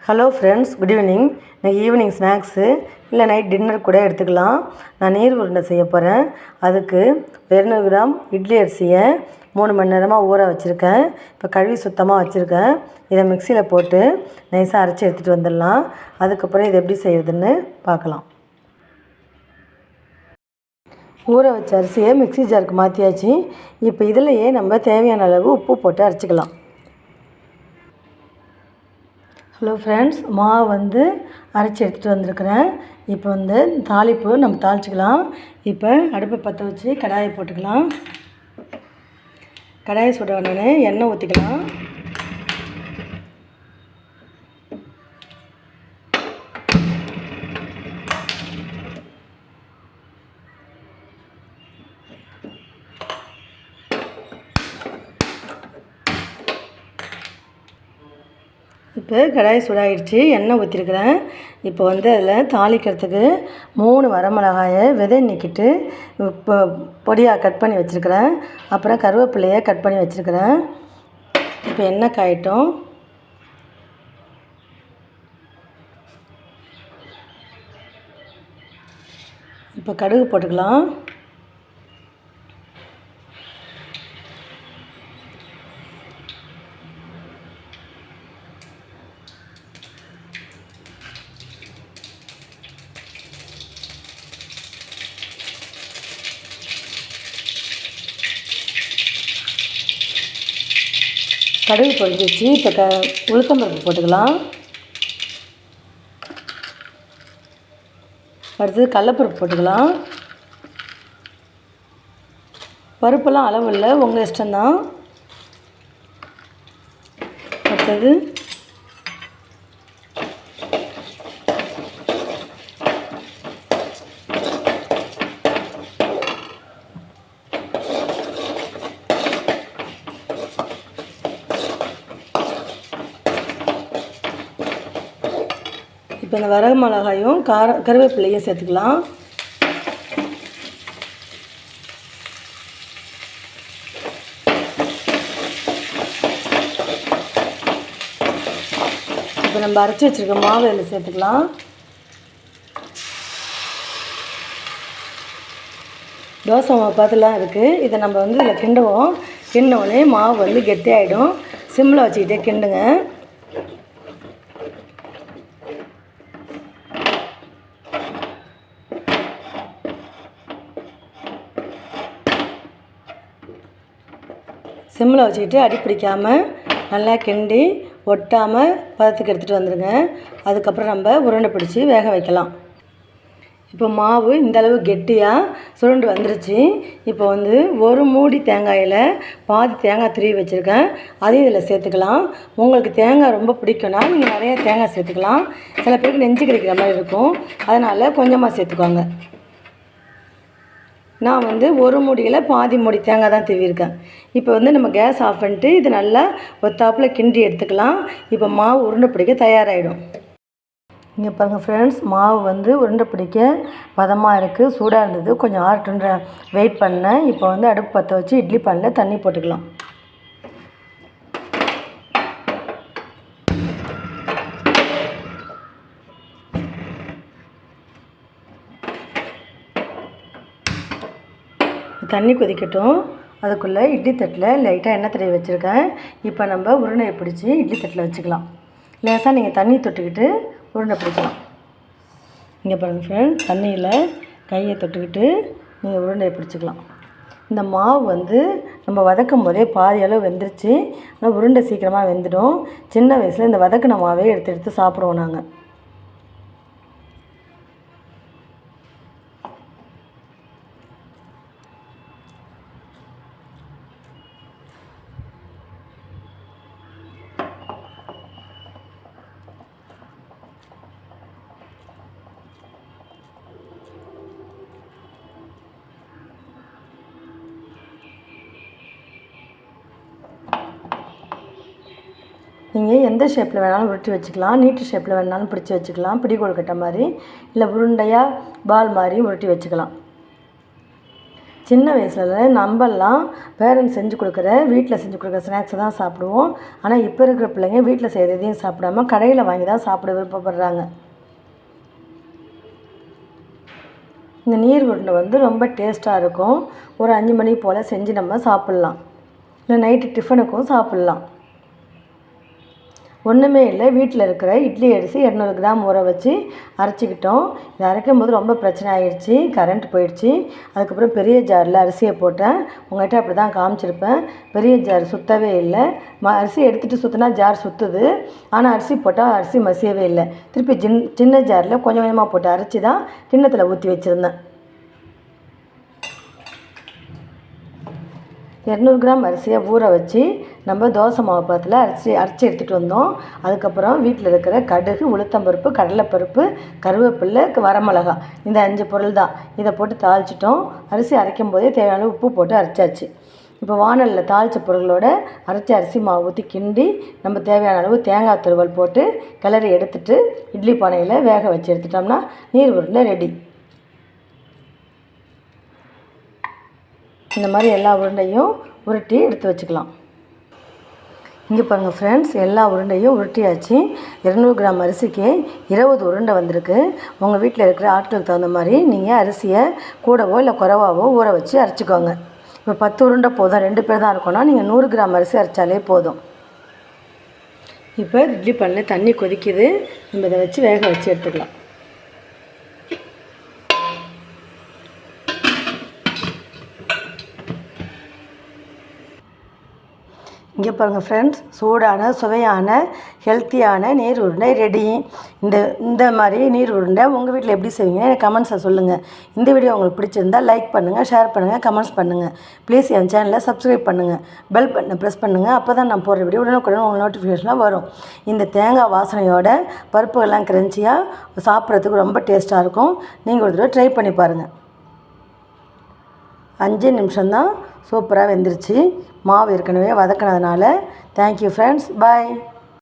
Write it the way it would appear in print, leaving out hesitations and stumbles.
Hello friends, good evening. இன்றைக்கி evening snacks இல்லை night dinner கூட எடுத்துக்கலாம். நான் நீர் உருண்டை செய்ய போகிறேன். அதுக்கு 200 கிராம் இட்லி அரிசியை 3 மணி நேரமாக ஊற வச்சுருக்கேன். இப்போ கழுவி சுத்தமாக வச்சுருக்கேன். இதை மிக்சியில் போட்டு நைஸாக அரைச்சி எடுத்துகிட்டு வந்துடலாம். அதுக்கப்புறம் இதை எப்படி செய்யுதுன்னு பார்க்கலாம். ஊற வச்ச அரிசியை மிக்சி ஜாருக்கு மாற்றியாச்சு. இப்போ இதிலையே நம்ம தேவையான அளவு உப்பு போட்டு அரைச்சிக்கலாம். ஹலோ ஃப்ரெண்ட்ஸ், மாவு அரைச்சி எடுத்துகிட்டு வந்திருக்கிறேன். இப்போ தாளிப்பு நம்ம தாளிச்சிக்கலாம். இப்போ அடுப்பை பற்ற வச்சு கடாயை போட்டுக்கலாம். கடாயை சுட உடனே எண்ணெய் ஊற்றிக்கலாம். இப்போ கடாய் சூடாகிடுச்சு, எண்ணெய் ஊற்றிருக்கிறேன். இப்போ அதில் தாளிக்கிறதுக்கு 3 வரமிளகாயை விதை நீக்கிட்டு இப்போ பொடியாக கட் பண்ணி வச்சுருக்கிறேன். அப்புறம் கருவேப்பிலையை கட் பண்ணி வச்சுருக்கிறேன். இப்போ எண்ணெய் காயட்டும். இப்போ கடுகு போட்டுக்கலாம். கடுகு பொரிஞ்சிச்சு. இப்போ உளுத்தம்பருப்பு போட்டுக்கலாம். அடுத்தது கடலப்பருப்பு போட்டுக்கலாம். பருப்பெல்லாம் அளவு இல்லை, உங்கள் இஷ்டம்தான். அடுத்தது இப்போ இந்த வரகு மிளகாயும் கருவேப்பிலையும் சேர்த்துக்கலாம். இப்போ நம்ம அரைச்சி வச்சுருக்க மாவு இதில் சேர்த்துக்கலாம். தோசை மாவு பார்த்துலாம் இருக்குது. இதை நம்ம இதில் கிண்டுவோம். கிண்டினோடனே மாவு கெட்டியாகிடும். சிம்மில் வச்சுக்கிட்டே கிண்டுங்க. சிம்மில் வச்சுக்கிட்டு அடி பிடிக்காமல் நல்லா கிண்டி ஒட்டாமல் பதத்துக்கு எடுத்துகிட்டு வந்துடுங்க. அதுக்கப்புறம் நம்ம உருண்டை பிடிச்சி வேக வைக்கலாம். இப்போ மாவு இந்தளவு கெட்டியாக சுருண்டு வந்துருச்சு. இப்போ ஒரு மூடி தேங்காயில் பாதி தேங்காய் துருவி வச்சுருக்கேன். அதையும் இதில் சேர்த்துக்கலாம். உங்களுக்கு தேங்காய் ரொம்ப பிடிக்கும்னா நீங்கள் நிறையா தேங்காய் சேர்த்துக்கலாம். சில பேருக்கு நெஞ்சு கிடைக்கிற மாதிரி இருக்கும், அதனால் கொஞ்சமாக சேர்த்துக்கோங்க. நான் ஒரு மூடியில் பாதி மூடி தேங்காய் தான் திருவியிருக்கேன். இப்போ நம்ம கேஸ் ஆஃப் பண்ணிட்டு இது நல்லா ஒத்தாப்பில் கிண்டி எடுத்துக்கலாம். இப்போ மாவு உருண்டை பிடிக்க தயாராகிடும். இங்கே பாருங்கள் ஃப்ரெண்ட்ஸ், மாவு உருண்டை பிடிக்க பதமாக இருக்குது. சூடாக இருந்தது, கொஞ்சம் ஆறட்டுன்ற வெயிட் பண்ணேன். இப்போ அடுப்பு பற்ற வச்சு இட்லி பானையில் தண்ணி போட்டுக்கலாம். தண்ணி கொதிக்கட்டும். அதுக்குள்ளே இட்லி தட்டில் லைட்டாக எண்ணெய் தடவி வச்சுருக்கேன். இப்போ நம்ம உருண்டையை பிடிச்சி இட்லி தட்டில் வச்சுக்கலாம். லேசாக நீங்கள் தண்ணி தொட்டுக்கிட்டு உருண்டை பிடிக்கலாம். இங்கே பாருங்கள் ஃப்ரெண்ட், தண்ணியில் கையை தொட்டுக்கிட்டு நீங்கள் உருண்டையை பிடிச்சிக்கலாம். இந்த மாவு நம்ம வதக்கும் போதே பாதி அளவு வெந்துருச்சு. ஆனால் உருண்டை சீக்கிரமாக வெந்துடும். சின்ன வயசில் இந்த வதக்கின மாவே எடுத்து சாப்பிடுவோம் நாங்கள். நீங்கள் எந்த ஷேப்பில் வேணாலும் உருட்டி வச்சுக்கலாம். நீட்டு ஷேப்பில் வேணாலும் பிடிச்சி வச்சுக்கலாம். பிடி கொழுக்கட்டை மாதிரி, இல்லை உருண்டையாக பால் மாதிரி உருட்டி வச்சுக்கலாம். சின்ன வயசில் நம்மெல்லாம் பேரண்ட்ஸ் செஞ்சு கொடுக்குற வீட்டில் செஞ்சு கொடுக்குற ஸ்நாக்ஸை தான் சாப்பிடுவோம். ஆனால் இப்போ இருக்கிற பிள்ளைங்க வீட்டில் செய்கிறதையும் சாப்பிடாம கடையில் வாங்கி தான் சாப்பிட விருப்பப்படுறாங்க. இந்த நீர் உருண்டை ரொம்ப டேஸ்ட்டாக இருக்கும். ஒரு 5 மணி போல் செஞ்சு நம்ம சாப்பிட்லாம். இல்லை நைட்டு டிஃபனுக்கும் சாப்பிட்லாம். ஒன்றுமே இல்லை, வீட்டில் இருக்கிற இட்லி அரிசி 200 கிராம் ஊற வச்சு அரைச்சிக்கிட்டோம். இதை அரைக்கும் போது ரொம்ப பிரச்சனை ஆகிடுச்சு, கரண்ட் போயிடுச்சு. அதுக்கப்புறம் பெரிய ஜாரில் அரிசியை போட்டேன். உங்கள்கிட்ட அப்படி தான் காமிச்சிருப்பேன். பெரிய ஜார் சுற்றவே இல்லை. அரிசி எடுத்துகிட்டு சுற்றினா ஜார் சுற்றுது, ஆனால் அரிசி போட்டால் அரிசி மசியவே இல்லை. திருப்பி சின்ன ஜாரில் கொஞ்சம் கொஞ்சமாக போட்டு அரைச்சி தான் கிண்ணத்தில் ஊற்றி வச்சுருந்தேன். 200 கிராம் அரிசியை ஊற வச்சு நம்ம தோசை மாவு பாத்தில் அரைச்சி எடுத்துகிட்டு வந்தோம். அதுக்கப்புறம் வீட்டில் இருக்கிற கடுகு, உளுத்தம்பருப்பு, கடலைப்பருப்பு, கருவேப்பிலை, வரமிளகா, இந்த 5 பொருள் தான். இதை போட்டு தாளிச்சிட்டோம். அரிசி அரைக்கும் போதே தேவையான உப்பு போட்டு அரைச்சாச்சு. இப்போ வானலில் தாளித்த பொருளோட அரைச்சி அரிசி மாவு ஊற்றி கிண்டி நம்ம தேவையான அளவு தேங்காய் துருவல் போட்டு கிளறி எடுத்துகிட்டு இட்லி பானையில் வேக வச்சு எடுத்துட்டோம்னா நீர் உருண்டை ரெடி. இந்த மாதிரி எல்லா உருண்டையும் உருட்டி எடுத்து வச்சுக்கலாம். இங்கே பாருங்கள் ஃப்ரெண்ட்ஸ், எல்லா உருண்டையும் உருட்டியாச்சு. 200 கிராம் அரிசிக்கு 20 உருண்டை வந்திருக்கு. உங்கள் வீட்டில் இருக்கிற ஆட்களுக்கு தகுந்த மாதிரி நீங்கள் அரிசியை கூடவோ இல்லை குறைவாவோ ஊற வச்சு அரைச்சிக்கோங்க. இப்போ 10 உருண்டை போதும், 2 பேர் தான் இருக்கோன்னா நீங்கள் 100 கிராம் அரிசி அரைச்சாலே போதும். இப்போ இட்லி பானையில் தண்ணி கொதிக்குது. நம்ம இதை வச்சு வேக வச்சு எடுத்துக்கலாம். இங்கே பாருங்கள் ஃப்ரெண்ட்ஸ், சூடான சுவையான ஹெல்த்தியான நீர் உருண்டை ரெடி. இந்த மாதிரி நீர் உருண்டை உங்கள் வீட்டில் எப்படி செய்வீங்க எனக்கு கமெண்ட்ஸை சொல்லுங்கள். இந்த வீடியோ உங்களுக்கு பிடிச்சிருந்தால் லைக் பண்ணுங்கள், ஷேர் பண்ணுங்கள், கமெண்ட்ஸ் பண்ணுங்கள். ப்ளீஸ் என் சேனலை சப்ஸ்கிரைப் பண்ணுங்கள், பெல் பட்டனை ப்ரெஸ் பண்ணுங்கள். அப்போ தான் நான் போடுற வீடியோ உடனுக்குடன் உங்களுக்கு நோட்டிஃபிகேஷனாக வரும். இந்த தேங்காய் வாசனையோட பருப்புகள்லாம் கிரன்ச்சியாக சாப்பிட்றதுக்கு ரொம்ப டேஸ்ட்டாக இருக்கும். நீங்கள் ஒரு தடவை ட்ரை பண்ணி பாருங்கள். 5 நிமிஷம்தான், சூப்பராக வெந்துருச்சு. மாவு ஏற்கனவே வதக்கினதுனால. தேங்க்யூ ஃப்ரெண்ட்ஸ், பாய்.